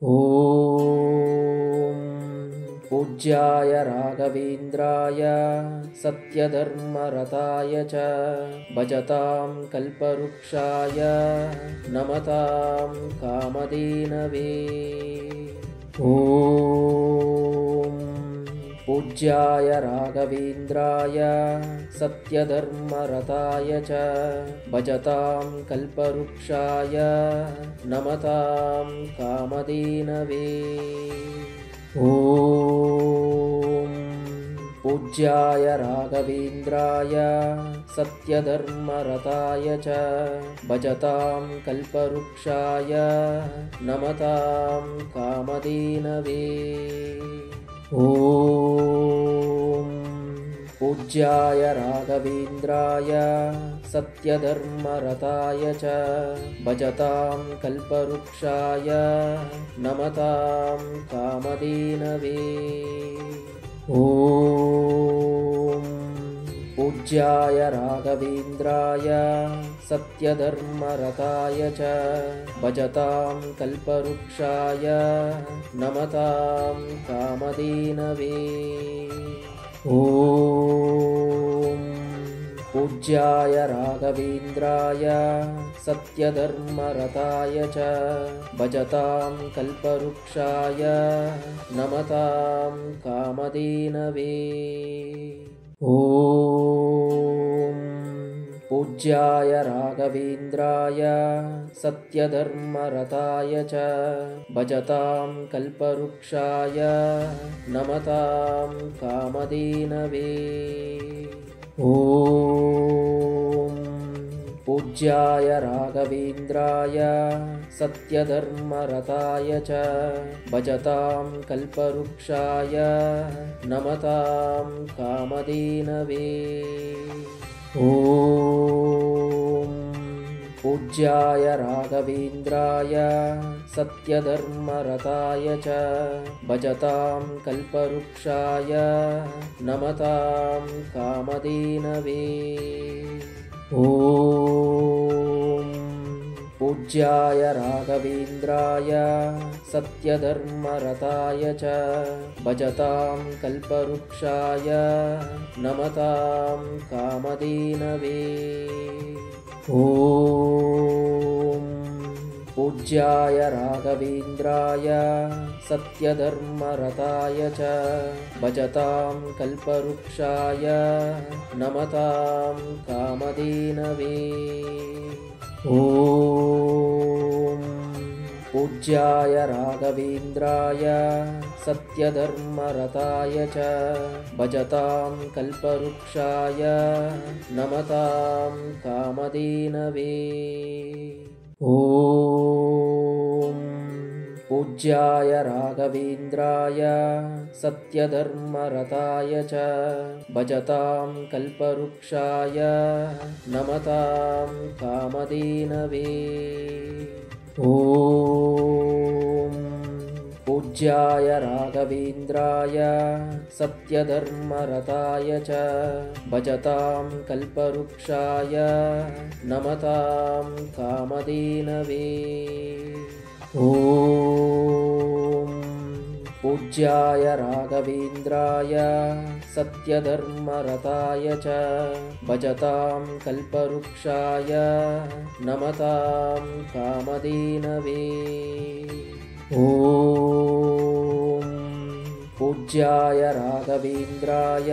ॐ पूज्याय राघवेन्द्राय सत्यधर्मरताय च भजतां कल्पवृक्षाय नमतां कामधेनवे। ॐ पूज्याय राघवेन्द्राय सत्यधर्मरताय च भजतां कल्पवृक्षाय नमतां कामधेनवे। ॐ पूज्याय राघवेन्द्राय सत्यधर्मरताय च भजतां कल्पवृक्षाय नमतां कामधेनवे। ॐ पूज्याय राघवेन्द्राय सत्यधर्मरताय च भजतां कल्पवृक्षाय नमतां कामधेनवे। ॐ पूज्याय राघवेन्द्राय सत्यधर्मरताय च भजतां कल्पवृक्षाय नमतां कामधेनवे। ॐ पूज्याय राघवेन्द्राय सत्यधर्मरताय च भजतां कल्पवृक्षाय नमतां कामधेनवे। ॐ पूज्याय राघवेन्द्राय सत्यधर्मरताय च भजतां कल्पवृक्षाय नमतां कामधेनवे। ॐ पूज्याय राघवेन्द्राय सत्यधर्मरताय च भजतां कल्पवृक्षाय नमतां कामधेनवे। ॐ पूज्याय राघवेन्द्राय सत्यधर्मरताय च भजतां कल्पवृक्षाय नमतां कामधेनवे। ॐ पूज्याय राघवेन्द्राय सत्यधर्मरताय च भजतां कल्पवृक्षाय नमतां कामधेनवे। ॐ पूज्याय राघवेन्द्राय सत्यधर्मरताय च भजतां कल्पवृक्षाय नमतां कामधेनवे। ॐ पूज्याय राघवेन्द्राय सत्यधर्मरताय च भजतां कल्पवृक्षाय नमतां कामधेनवे। ॐ पूज्याय राघवेन्द्राय सत्यधर्मरताय च भजतां कल्पवृक्षाय नमतां कामधेनवे। ॐ पूज्याय राघवेन्द्राय सत्यधर्मरताय च भजतां कल्पवृक्षाय नमतां कामधेनवे। ॐ पूज्याय राघवेन्द्राय सत्यधर्मरताय च भजतां कल्पवृक्षाय नमतां कामधेनवे। ॐ पूज्याय राघवेन्द्राय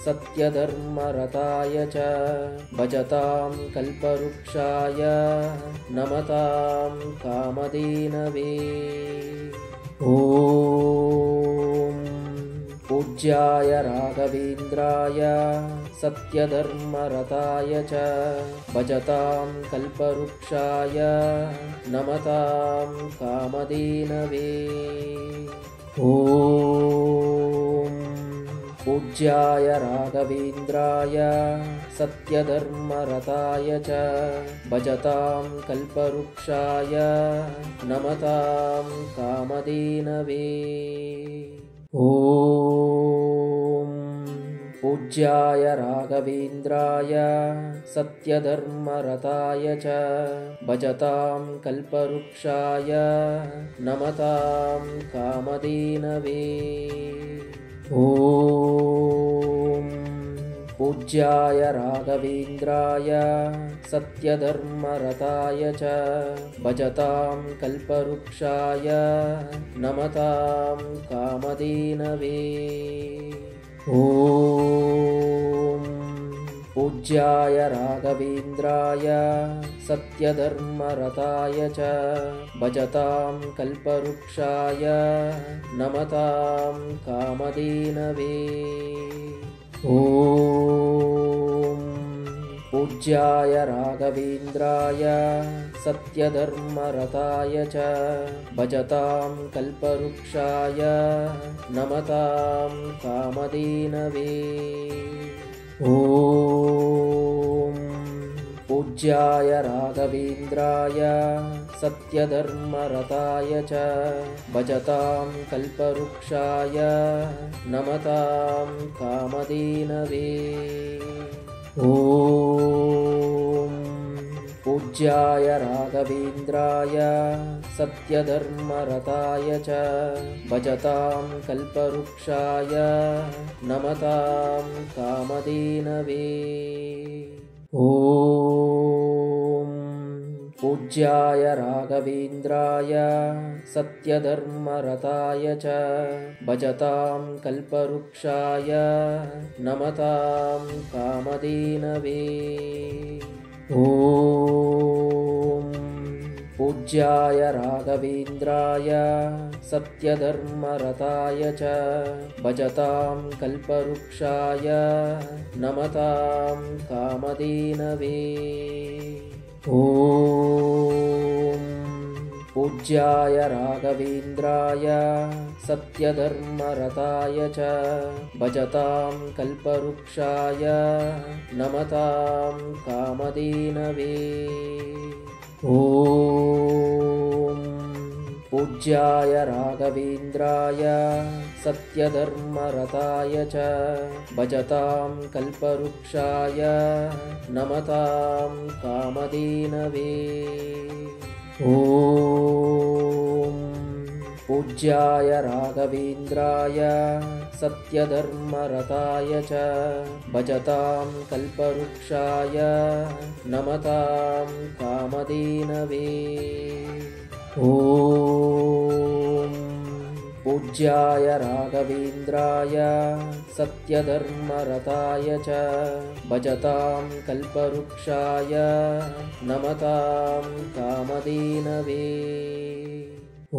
सत्यधर्मरताय च भजतां कल्पवृक्षाय नमतां कामधेनवे। ॐ पूज्याय राघवेन्द्राय सत्यधर्मरताय च भजतां कल्पवृक्षाय नमतां कामधेनवे। ॐ पूज्याय राघवेन्द्राय सत्यधर्मरताय च भजतां कल्पवृक्षाय नमतां कामधेनवे। ॐ पूज्याय राघवेन्द्राय सत्यधर्मरताय च भजतां कल्पवृक्षाय नमतां कामधेनवे। ॐ पूज्याय राघवेन्द्राय सत्यधर्मरताय च भजतां कल्पवृक्षाय नमतां कामधेनवे। ॐ पूज्याय राघवेन्द्राय सत्यधर्मरताय च भजतां कल्पवृक्षाय नमतां कामधेनवे। ॐ पूज्याय राघवेन्द्राय सत्यधर्मरताय च भजतां कल्पवृक्षाय नमतां कामधेनवे। ॐ पूज्याय राघवेन्द्राय सत्यधर्मरताय च भजतां कल्पवृक्षाय नमतां कामधेनवे। ॐ पूज्याय राघवेन्द्राय सत्यधर्मरताय च भजतां कल्पवृक्षाय नमतां कामधेनवे। ॐ पूज्याय राघवेन्द्राय सत्यधर्मरताय च भजतां कल्पवृक्षाय नमतां कामधेनवे। ॐ पूज्याय राघवेन्द्राय सत्यधर्मरताय च भजतां कल्पवृक्षाय नमतां कामधेनवे। ॐ पूज्याय राघवेन्द्राय सत्यधर्मरताय च भजतां कल्पवृक्षाय नमतां कामधेनवे। ॐ पूज्याय राघवेन्द्राय सत्यधर्मरताय च भजतां कल्पवृक्षाय नमतां कामधेनवे। ॐ पूज्याय राघवेन्द्राय सत्यधर्मरताय च भजतां कल्पवृक्षाय नमतां कामधेनवे। ॐ पूज्याय राघवेन्द्राय सत्यधर्मरताय च भजतां कल्पवृक्षाय नमतां कामधेनवे। ॐ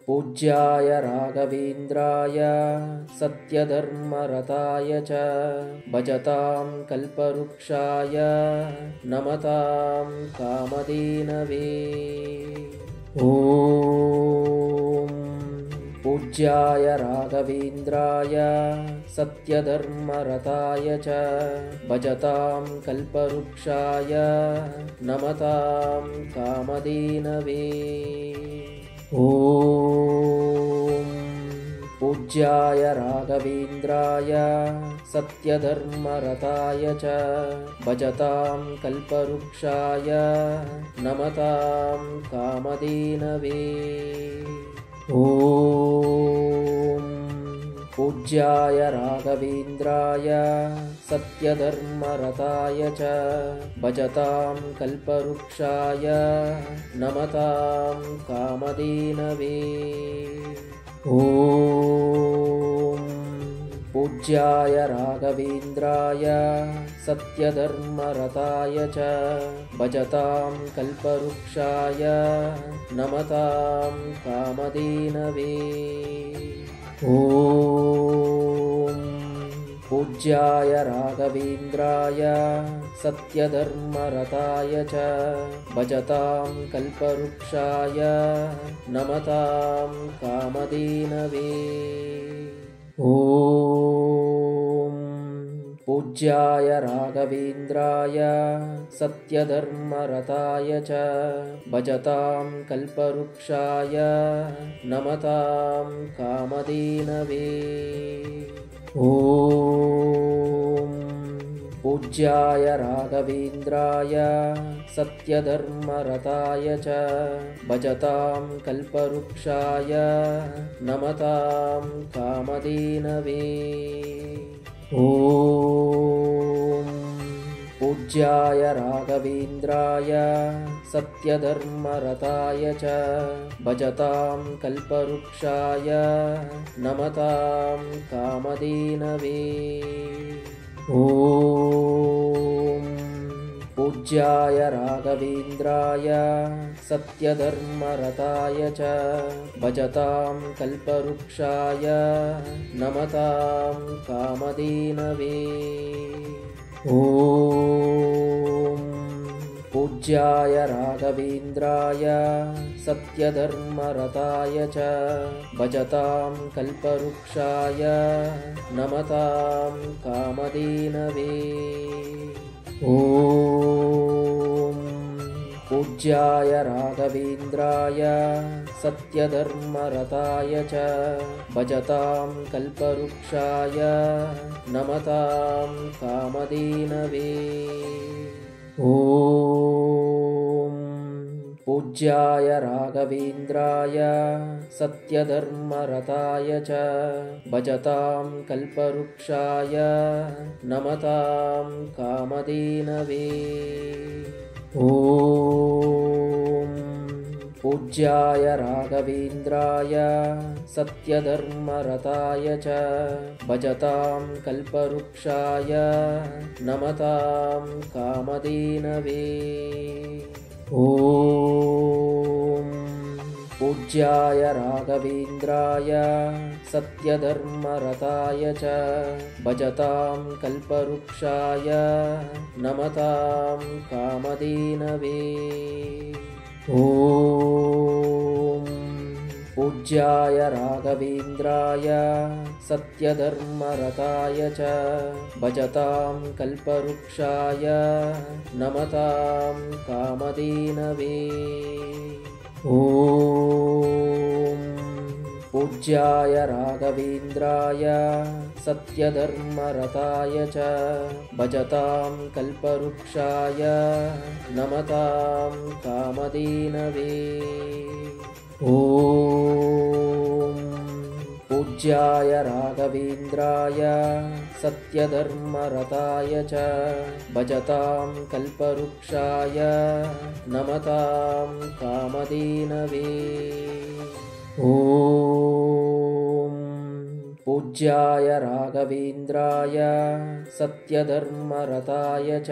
पूज्याय राघवेन्द्राय सत्यधर्मरताय च भजतां कल्पवृक्षाय नमतां कामधेनवे। ॐ पूज्याय राघवेन्द्राय सत्यधर्मरताय च भजतां कल्पवृक्षाय नमतां कामधेनवे। ॐ पूज्याय राघवेन्द्राय सत्यधर्मरताय च भजतां कल्पवृक्षाय नमतां कामधेनवे। ॐ पूज्याय राघवेन्द्राय सत्यधर्मरताय च भजतां कल्पवृक्षाय नमतां कामधेनवे। ॐ पूज्याय राघवेन्द्राय सत्यधर्मरताय च भजतां कल्पवृक्षाय नमतां कामधेनवे। ॐ पूज्याय राघवेन्द्राय सत्यधर्मरताय च भजतां कल्पवृक्षाय नमतां कामधेनवे। ॐ पूज्याय राघवेन्द्राय सत्यधर्मरताय च भजतां कल्पवृक्षाय नमतां कामधेनवे। ॐ पूज्याय राघवेन्द्राय सत्यधर्मरताय च भजतां कल्पवृक्षाय नमतां कामधेनवे। ॐ पूज्याय राघवेन्द्राय सत्यधर्मरताय च भजतां कल्पवृक्षाय नमतां कामधेनवे। ॐ पूज्याय राघवेन्द्राय सत्यधर्मरताय च भजतां कल्पवृक्षाय नमतां कामधेनवे। ॐ पूज्याय राघवेन्द्राय सत्यधर्मरताय च भजतां कल्पवृक्षाय नमतां कामधेनवे। ॐ पूज्याय राघवेन्द्राय सत्यधर्मरताय च भजतां कल्पवृक्षाय नमतां कामधेनवे। ॐ पूज्याय राघवेन्द्राय सत्यधर्मरताय च भजतां कल्पवृक्षाय नमतां कामधेनवे। ॐ पूज्याय राघवेन्द्राय सत्यधर्मरताय च भजतां कल्पवृक्षाय नमतां कामधेनवे। ॐ पूज्याय राघवेन्द्राय सत्यधर्मरताय च भजतां कल्पवृक्षाय नमतां कामधेनवे। ॐ पूज्याय राघवेन्द्राय सत्यधर्मरताय च भजतां कल्पवृक्षाय नमतां कामधेनवे। ॐ पूज्याय राघवेन्द्राय सत्यधर्मरताय च भजतां कल्पवृक्षाय नमतां कामधेनवे। ॐ पूज्याय राघवेन्द्राय सत्यधर्मरताय च भजतां कल्पवृक्षाय नमतां कामधेनवे। ॐ पूज्याय राघवेन्द्राय सत्यधर्मरताय च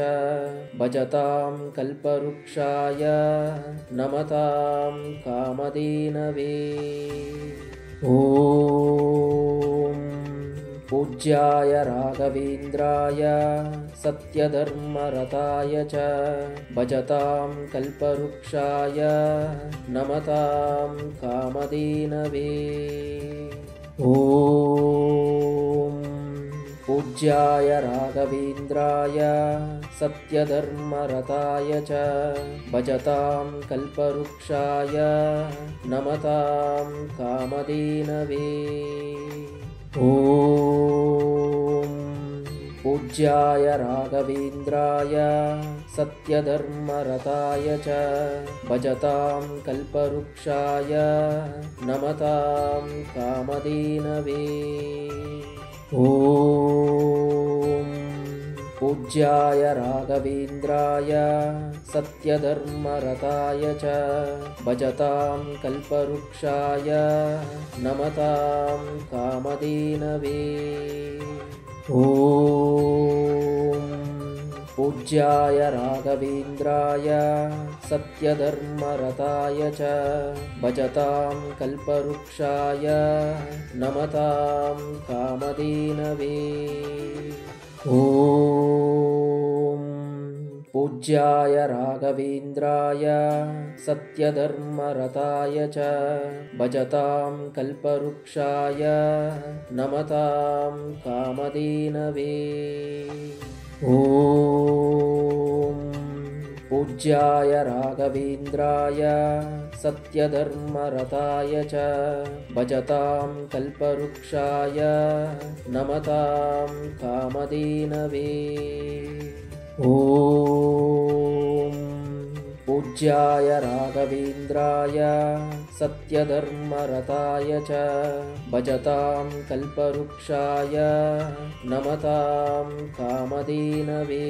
भजतां कल्पवृक्षाय नमतां कामधेनवे। ॐ पूज्याय राघवेन्द्राय सत्यधर्मरताय च भजतां कल्पवृक्षाय नमतां कामधेनवे। ॐ पूज्याय राघवेन्द्राय सत्यधर्मरताय च भजतां कल्पवृक्षाय नमतां कामधेनवे। ॐ पूज्याय राघवेन्द्राय सत्यधर्मरताय च भजतां कल्पवृक्षाय नमतां कामधेनवे। ॐ पूज्याय राघवेन्द्राय सत्यधर्मरताय च भजतां कल्पवृक्षाय नमतां कामधेनवे। ॐ पूज्याय राघवेन्द्राय सत्यधर्मरताय च भजतां कल्पवृक्षाय नमतां कामधेनवे। ॐ पूज्याय राघवेन्द्राय सत्यधर्मरताय च भजतां कल्पवृक्षाय नमतां कामधेनवे। ॐ पूज्याय राघवेन्द्राय सत्यधर्मरताय च भजतां कल्पवृक्षाय नमतां कामधेनवे। ॐ पूज्याय राघवेन्द्राय सत्यधर्मरताय च भजतां कल्पवृक्षाय नमतां कामधेनवे।